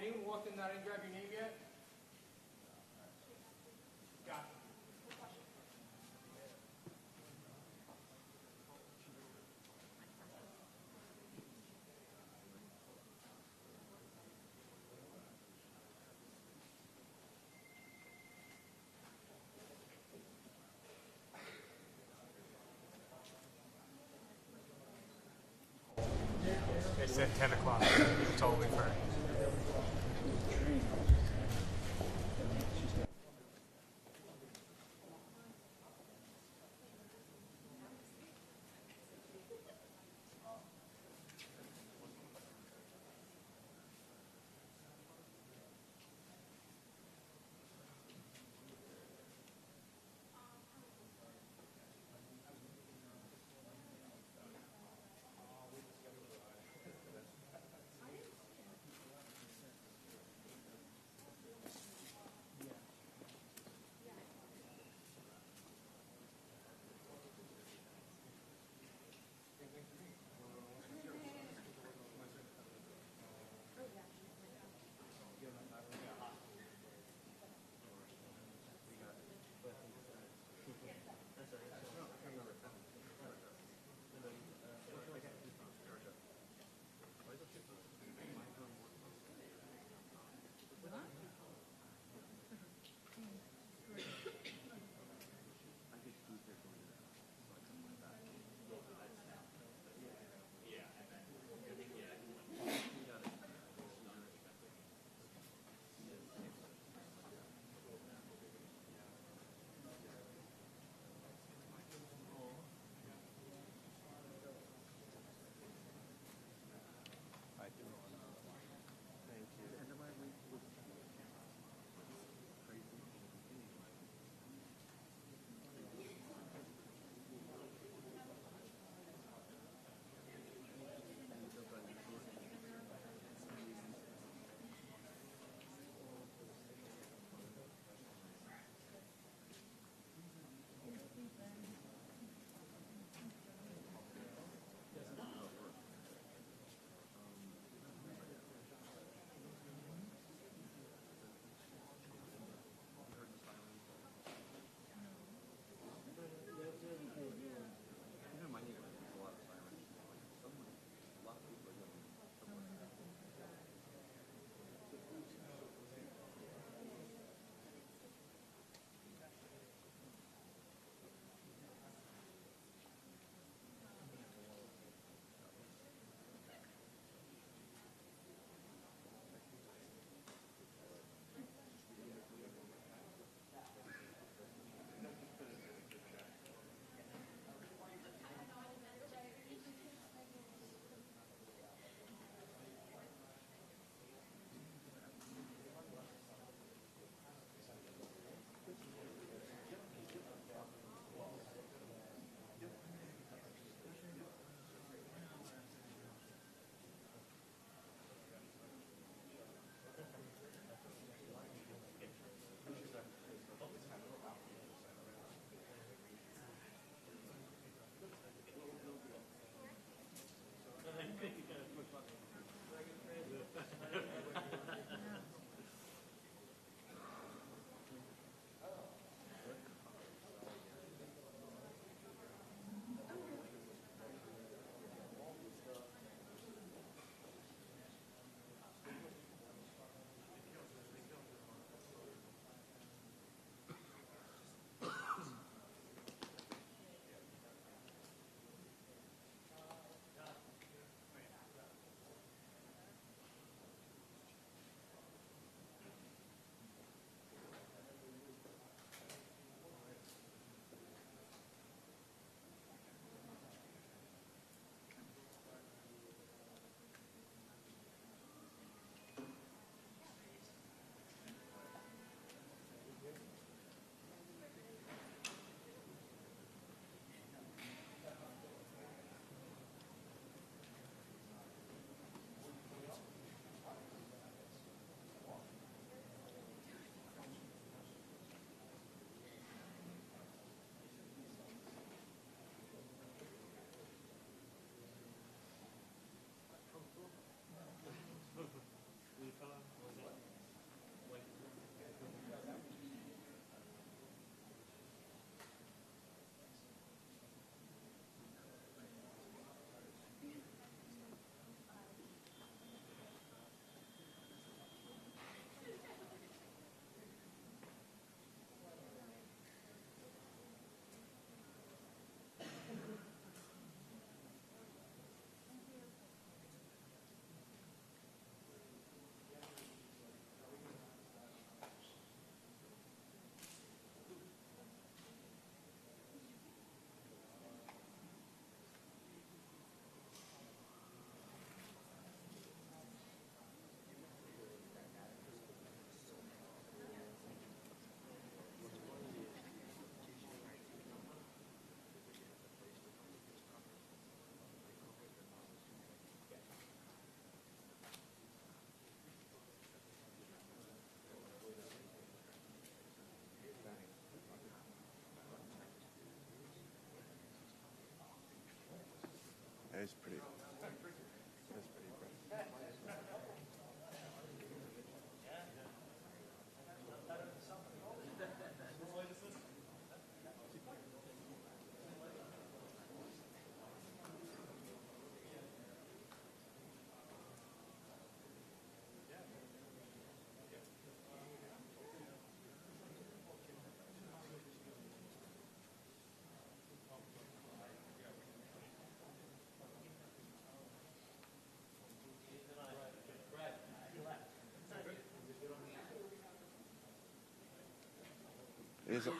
Anyone walked in that I didn't grab your name yet? Got it. They said 10 o'clock. Totally fair.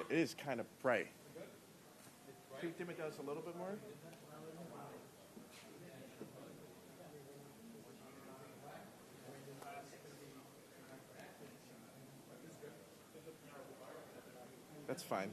is kind of bright. Can you dim it down just a little bit more? That's fine.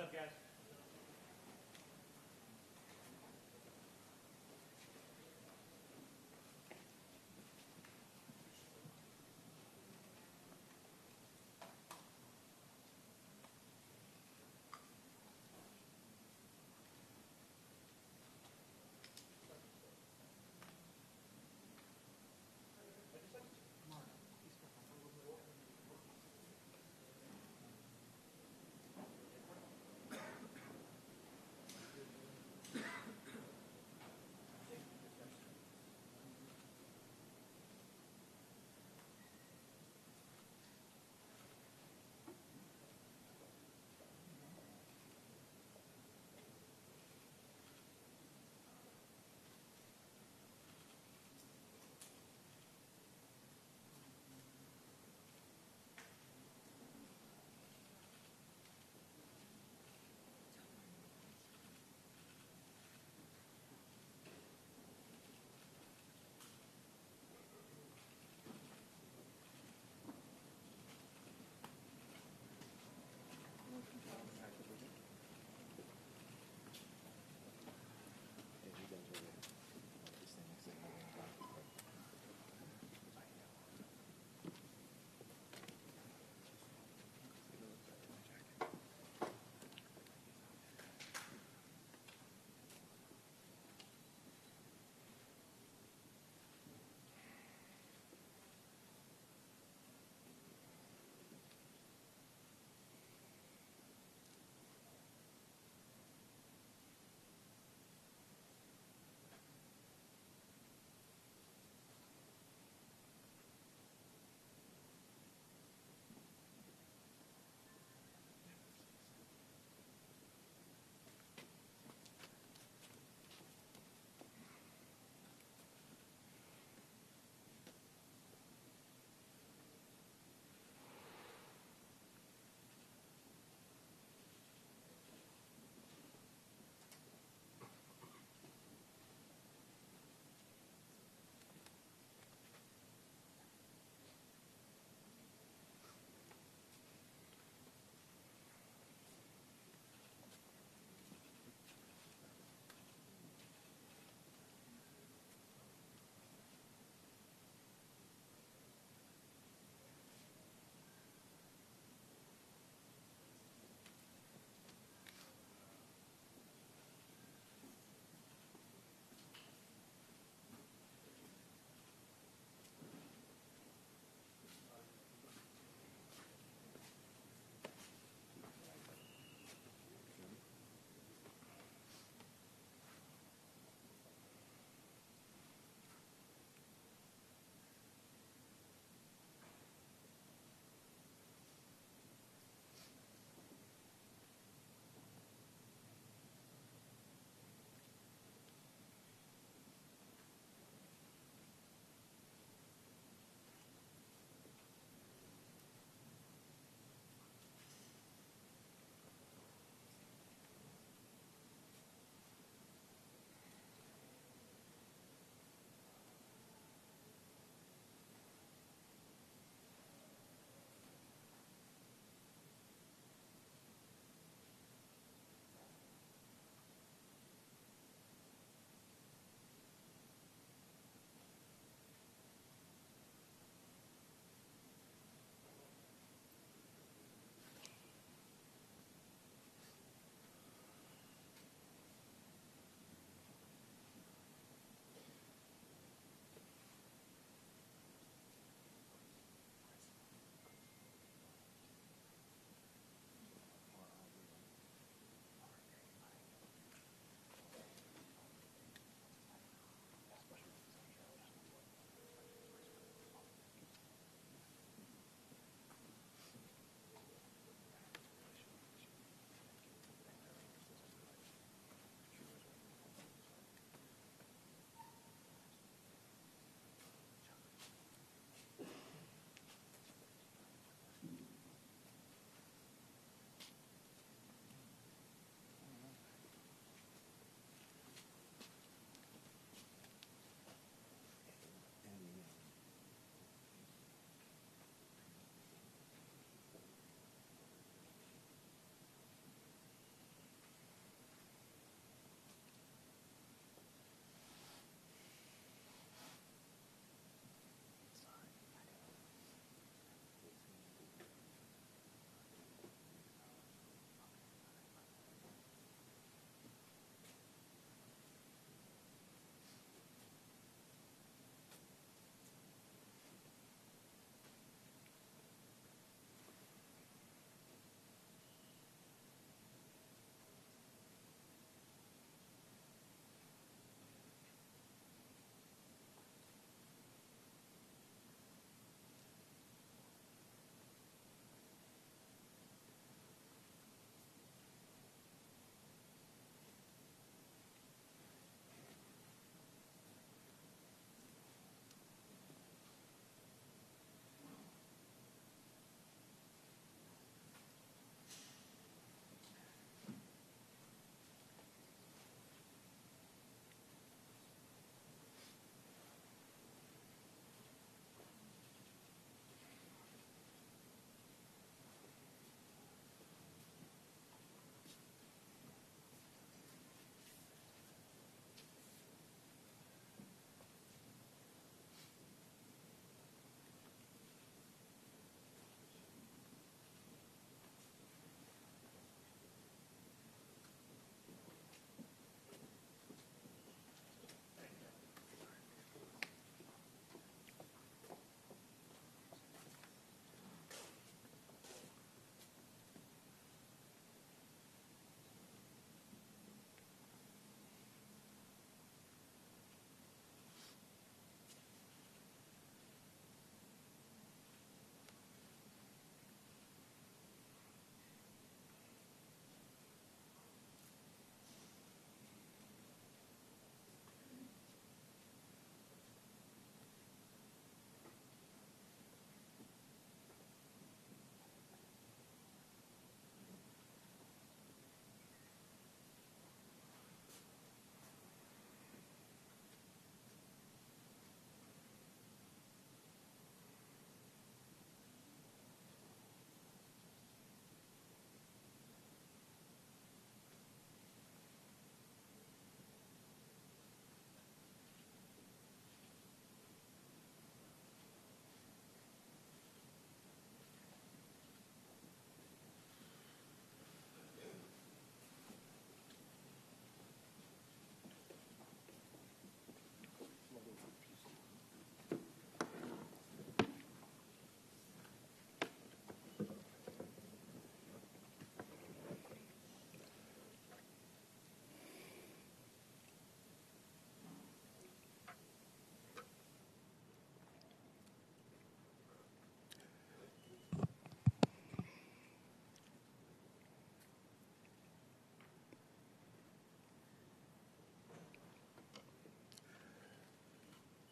up, guys?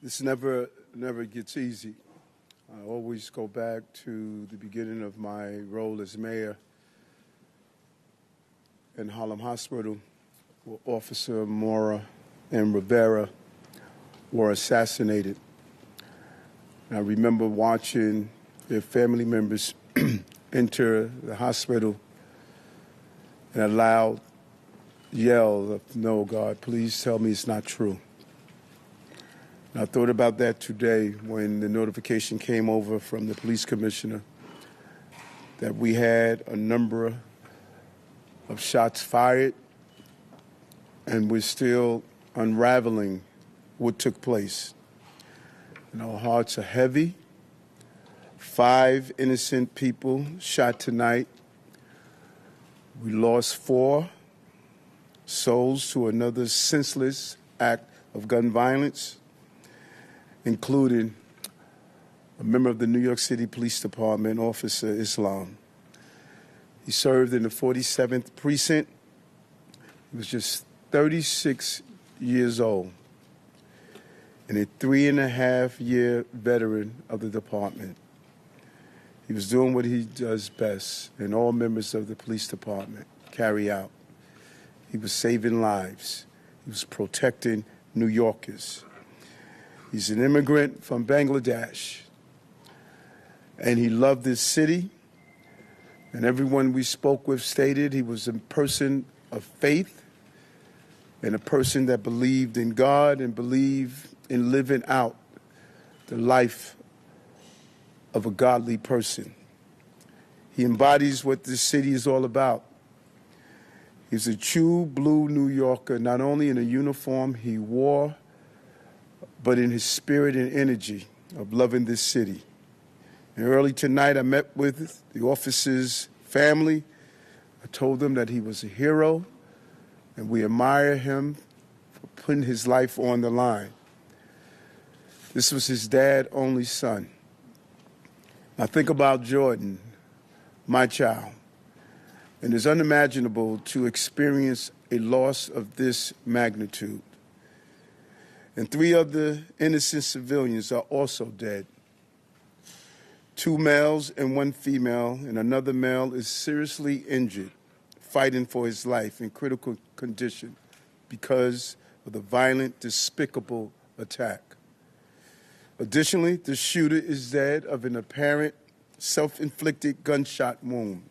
This never gets easy. I always go back to the beginning of my role as mayor in Harlem Hospital, where Officer Mora and Rivera were assassinated. And I remember watching their family members enter the hospital in a loud yell of, "No, God, please tell me it's not true." And I thought about that today when the notification came over from the police commissioner that we had a number of shots fired and we're still unraveling what took place. And our hearts are heavy. 5 innocent people shot tonight. We lost 4 souls to another senseless act of gun violence, including a member of the New York City Police Department, Officer Islam. He served in the 47th Precinct. He was just 36 years old and a 3.5-year veteran of the department. He was doing what he does best, and all members of the police department carry out. He was saving lives. He was protecting New Yorkers. He's an immigrant from Bangladesh, and he loved this city. And everyone we spoke with stated he was a person of faith and a person that believed in God and believed in living out the life of a godly person. He embodies what this city is all about. He's a true blue New Yorker, not only in a uniform he wore, but in his spirit and energy of loving this city. And early tonight, I met with the officer's family. I told them that he was a hero, and we admire him for putting his life on the line. This was his dad's only son. I think about Jordan, my child, and it's unimaginable to experience a loss of this magnitude. And 3 other innocent civilians are also dead. 2 males and 1 female, and another male is seriously injured, fighting for his life in critical condition because of the violent, despicable attack. Additionally, the shooter is dead of an apparent self-inflicted gunshot wound.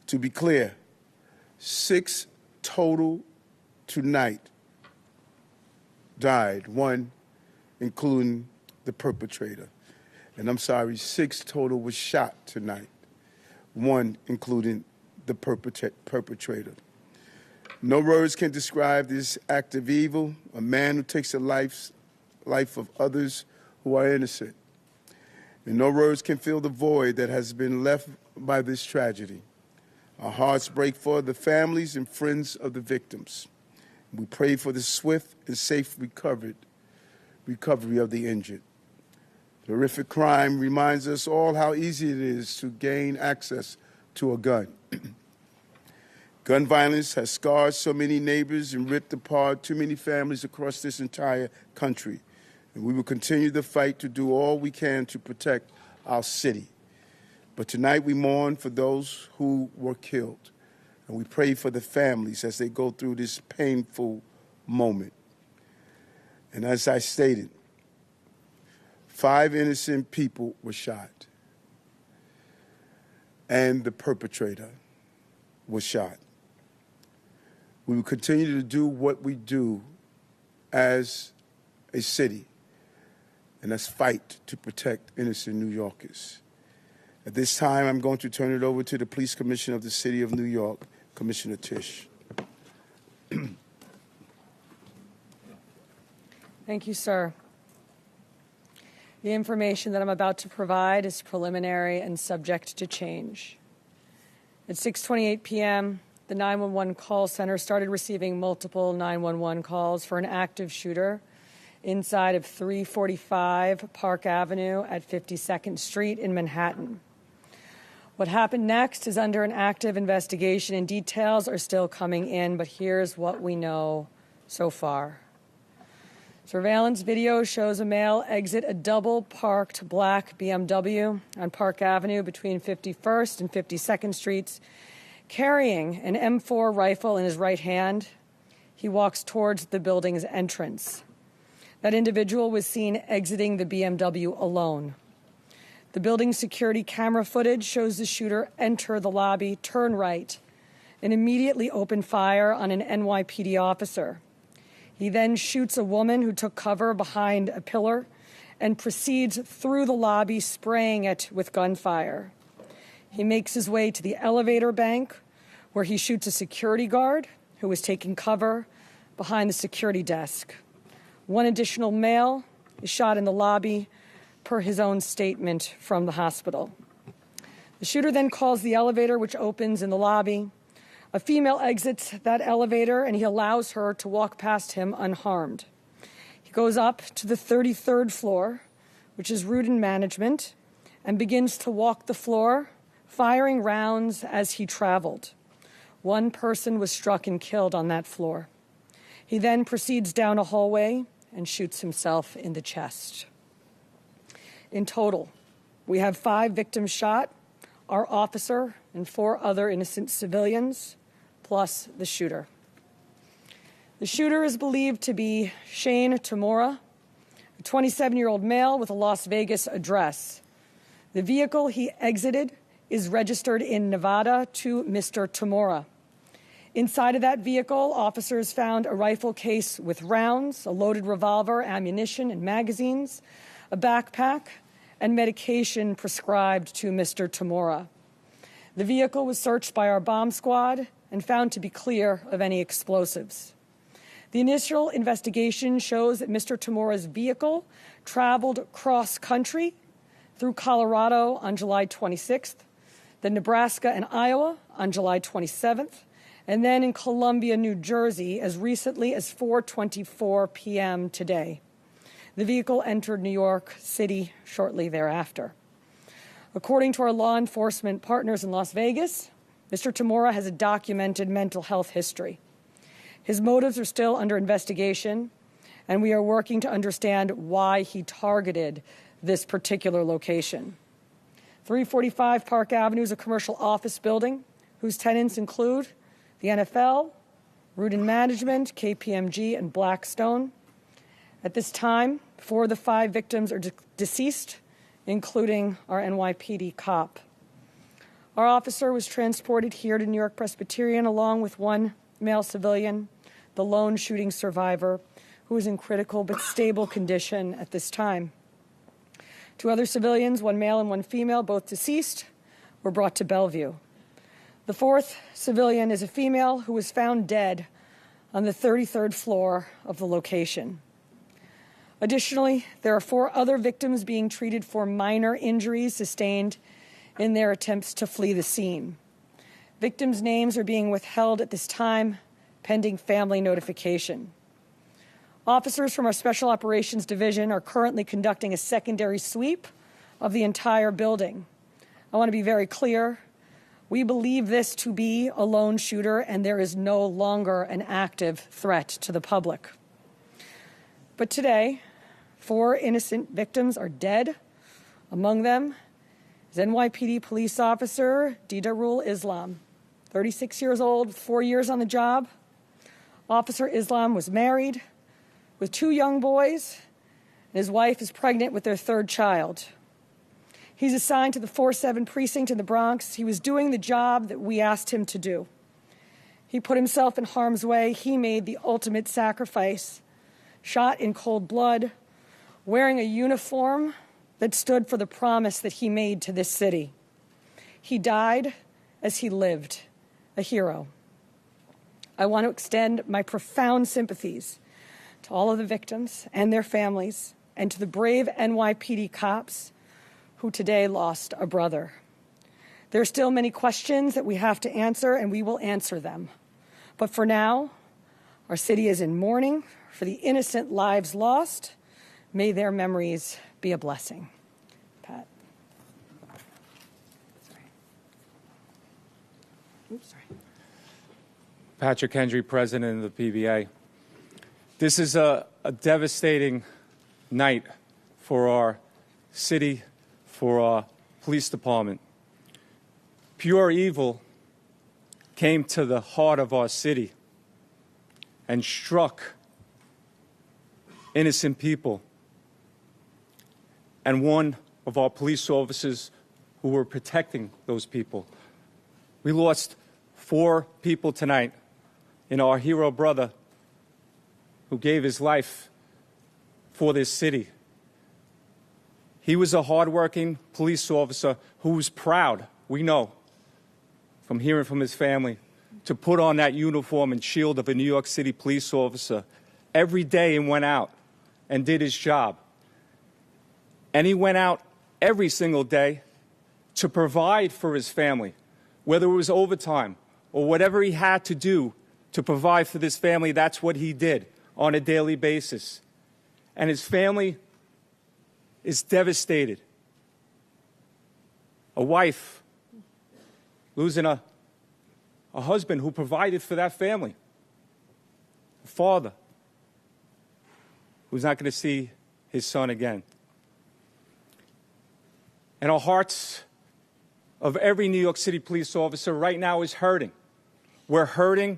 To be clear, 6 total tonight died, 1 including the perpetrator. And I'm sorry, 6 total was shot tonight, 1 including the perpetrator. No words can describe this act of evil, a man who takes the life of others who are innocent. And no words can fill the void that has been left by this tragedy. Our hearts break for the families and friends of the victims. We pray for the swift and safe recovery of the injured. The horrific crime reminds us all how easy it is to gain access to a gun. Gun violence has scarred so many neighbors and ripped apart too many families across this entire country. And we will continue the fight to do all we can to protect our city. But tonight we mourn for those who were killed. And we pray for the families as they go through this painful moment. And as I stated, 5 innocent people were shot. And the perpetrator was shot. We will continue to do what we do as a city, and that's fight to protect innocent New Yorkers. At this time, I'm going to turn it over to the Police Commissioner of the City of New York, Commissioner Tisch. Thank you, sir. The information that I'm about to provide is preliminary and subject to change. At 6:28 p.m., the 911 call center started receiving multiple 911 calls for an active shooter inside of 345 Park Avenue at 52nd Street in Manhattan. What happened next is under an active investigation, and details are still coming in, but here's what we know so far. Surveillance video shows a male exit a double-parked black BMW on Park Avenue between 51st and 52nd Streets, carrying an M4 rifle in his right hand. He walks towards the building's entrance. That individual was seen exiting the BMW alone. The building's security camera footage shows the shooter enter the lobby, turn right, and immediately open fire on an NYPD officer. He then shoots a woman who took cover behind a pillar and proceeds through the lobby, spraying it with gunfire. He makes his way to the elevator bank, where he shoots a security guard who was taking cover behind the security desk. One additional male is shot in the lobby, per his own statement from the hospital. The shooter then calls the elevator, which opens in the lobby. A female exits that elevator, and he allows her to walk past him unharmed. He goes up to the 33rd floor, which is Rudin Management, and begins to walk the floor, firing rounds as he traveled. One person was struck and killed on that floor. He then proceeds down a hallway and shoots himself in the chest. In total, we have 5 victims shot, our officer and 4 other innocent civilians, plus the shooter. The shooter is believed to be Shane Tamura, a 27-year-old male with a Las Vegas address. The vehicle he exited is registered in Nevada to Mr. Tamura. Inside of that vehicle, officers found a rifle case with rounds, a loaded revolver, ammunition, and magazines, a backpack, and medication prescribed to Mr. Tamura. The vehicle was searched by our bomb squad and found to be clear of any explosives. The initial investigation shows that Mr. Tamura's vehicle traveled cross-country through Colorado on July 26th, then Nebraska and Iowa on July 27th, and then in Columbia, New Jersey, as recently as 4:24 p.m. today. The vehicle entered New York City shortly thereafter. According to our law enforcement partners in Las Vegas, Mr. Tamura has a documented mental health history. His motives are still under investigation, and we are working to understand why he targeted this particular location. 345 Park Avenue is a commercial office building whose tenants include the NFL, Rudin Management, KPMG, and Blackstone. At this time, 4 of the 5 victims are deceased, including our NYPD cop. Our officer was transported here to New York Presbyterian along with 1 male civilian, the lone shooting survivor, who is in critical but stable condition at this time. 2 other civilians, 1 male and 1 female, both deceased, were brought to Bellevue. The 4th civilian is a female who was found dead on the 33rd floor of the location. Additionally, there are 4 other victims being treated for minor injuries sustained in their attempts to flee the scene. Victims' names are being withheld at this time, pending family notification. Officers from our Special Operations Division are currently conducting a secondary sweep of the entire building. I want to be very clear. We believe this to be a lone shooter, and there is no longer an active threat to the public. But today, 4 innocent victims are dead. Among them is NYPD police officer Didarul Islam, 36 years old, 4 years on the job. Officer Islam was married with 2 young boys, and his wife is pregnant with their 3rd child. He's assigned to the 4-7 precinct in the Bronx. He was doing the job that we asked him to do. He put himself in harm's way. He made the ultimate sacrifice, shot in cold blood, wearing a uniform that stood for the promise that he made to this city. He died as he lived, a hero. I want to extend my profound sympathies to all of the victims and their families, and to the brave NYPD cops who today lost a brother. There are still many questions that we have to answer, and we will answer them. But for now, our city is in mourning for the innocent lives lost. May their memories be a blessing. Pat. Patrick Hendry, President of the PBA. This is a devastating night for our city, for our police department. Pure evil came to the heart of our city and struck innocent people. And one of our police officers who were protecting those people. We lost 4 people tonight in our hero brother who gave his life for this city. He was a hardworking police officer who was proud, we know, from hearing from his family, to put on that uniform and shield of a New York City police officer every day and went out and did his job. And he went out every single day to provide for his family, whether it was overtime or whatever he had to do to provide for this family. That's what he did on a daily basis. And his family is devastated. A wife losing a husband who provided for that family. A father who's not going to see his son again. And our hearts of every New York City police officer right now is hurting. We're hurting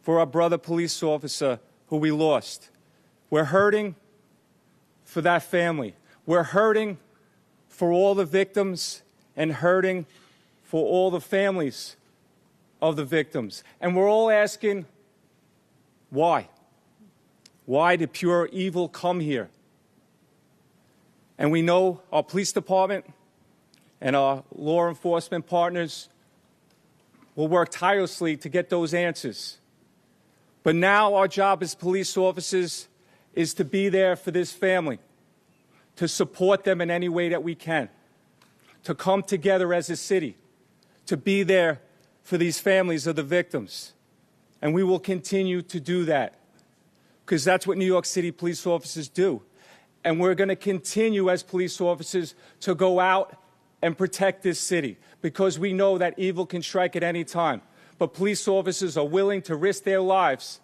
for our brother police officer who we lost. We're hurting for that family. We're hurting for all the victims and hurting for all the families of the victims. And we're all asking, why? Why did pure evil come here? And we know our police department and our law enforcement partners will work tirelessly to get those answers. But now our job as police officers is to be there for this family, to support them in any way that we can, to come together as a city, to be there for these families of the victims. And we will continue to do that because that's what New York City police officers do. And we're going to continue as police officers to go out and protect this city because we know that evil can strike at any time. But police officers are willing to risk their lives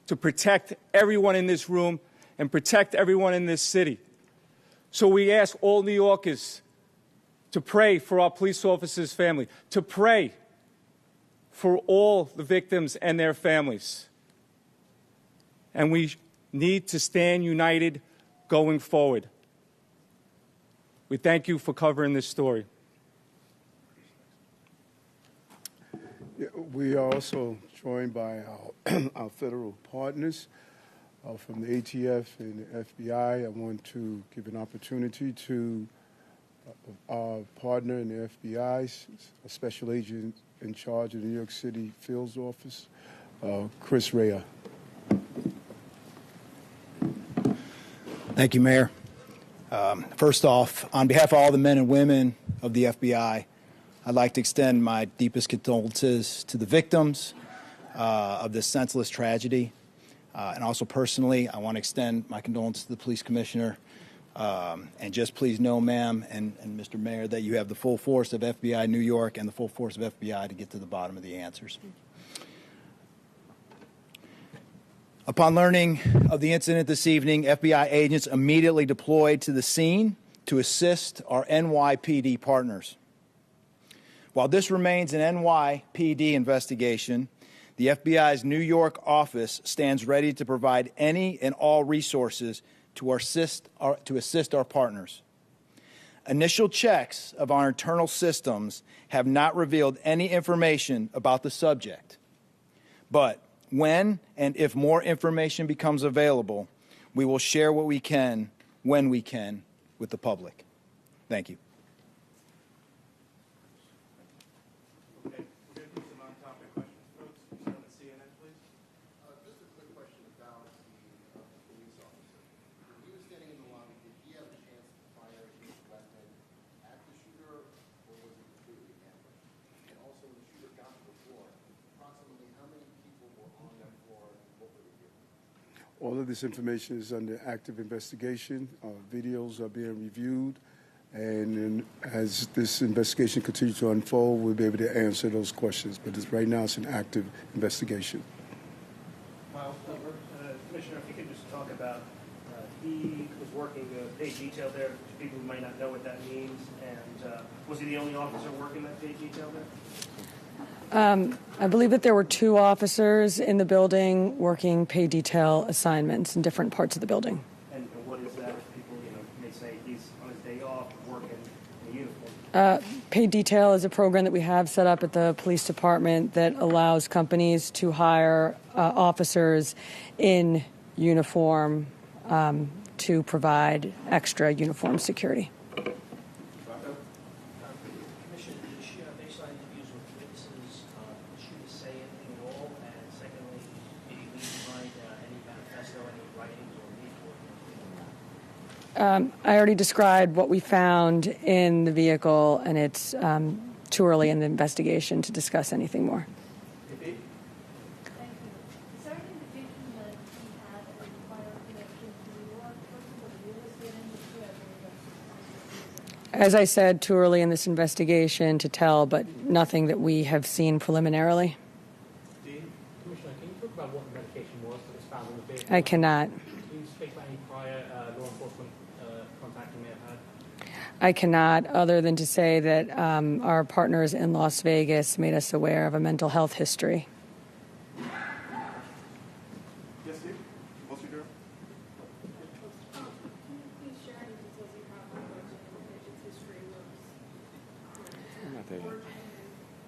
to protect everyone in this room and protect everyone in this city. So we ask all New Yorkers to pray for our police officers' family, to pray for all the victims and their families. And we need to stand united going forward. We thank you for covering this story. Yeah, we are also joined by our federal partners from the ATF and the FBI. I want to give an opportunity to our partner in the FBI, a special agent in charge of the New York City Field Office, Chris Rea. Thank you, Mayor. First off, on behalf of all the men and women of the FBI, I'd like to extend my deepest condolences to the victims of this senseless tragedy. And also personally, I want to extend my condolences to the police commissioner. And just please know, ma'am and Mr. Mayor, that you have the full force of FBI New York and the full force of FBI to get to the bottom of the answers. Upon learning of the incident this evening, FBI agents immediately deployed to the scene to assist our NYPD partners. While this remains an NYPD investigation, the FBI's New York office stands ready to provide any and all resources to assist our partners. Initial checks of our internal systems have not revealed any information about the subject. But when and if more information becomes available, we will share what we can, when we can, with the public. Thank you. Okay, we're going to do some on-topic questions, folks. Someone at CNN, please. Just a quick question about the police officer. When he was standing in the lobby, did he have a chance to fire his weapon at the shooter, or was he completely ambushed? And also, when the shooter got to the floor, approximately how many people were on that floor, and what were they doing? All of this information is under active investigation. Videos are being reviewed. And as this investigation continues to unfold, we'll be able to answer those questions. But right now, it's an active investigation. Miles Silver, Commissioner Commissioner, if you could just talk about, he was working paid detail there, to people who might not know what that means, and was he the only officer working that paid detail there? I believe that there were 2 officers in the building working pay detail assignments in different parts of the building. And what is that if people, may say he's on his day off working in a uniform? Paid detail is a program that we have set up at the police department that allows companies to hire officers in uniform to provide extra uniform security. Commissioner, did she, based on interviews with witnesses, did she say anything at all? And secondly, did he leave behind any manifesto, any writings or leaflet? I already described what we found in the vehicle, and it's too early in the investigation to discuss anything more. Thank you. Is there any indication that he had a prior connection to New York, for the real estate industry? As I said, too early in this investigation to tell, but nothing that we have seen preliminarily. Commissioner, can you talk about what the medication was that was found in the vehicle? I cannot. Can you speak about any prior law enforcement contact you may have had? I cannot, other than to say that our partners in Las Vegas made us aware of a mental health history. Yes, Steve? What's your girl? Can you please share any details you have regarding the patient's history of origin and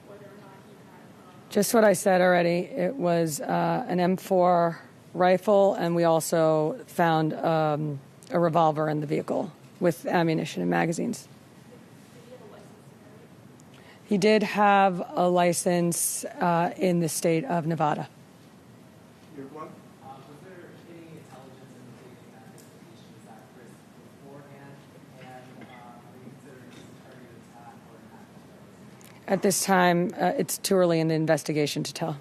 whether or not he had Just what I said already. It was an M4 rifle, and we also found a revolver in the vehicle with ammunition and magazines. He did have a license in the state of Nevada. Your one? Was there any intelligence indicating that this patient was at risk beforehand, and are you considering this a targeted attack or an act of terrorism? At this time, it's too early in the investigation to tell.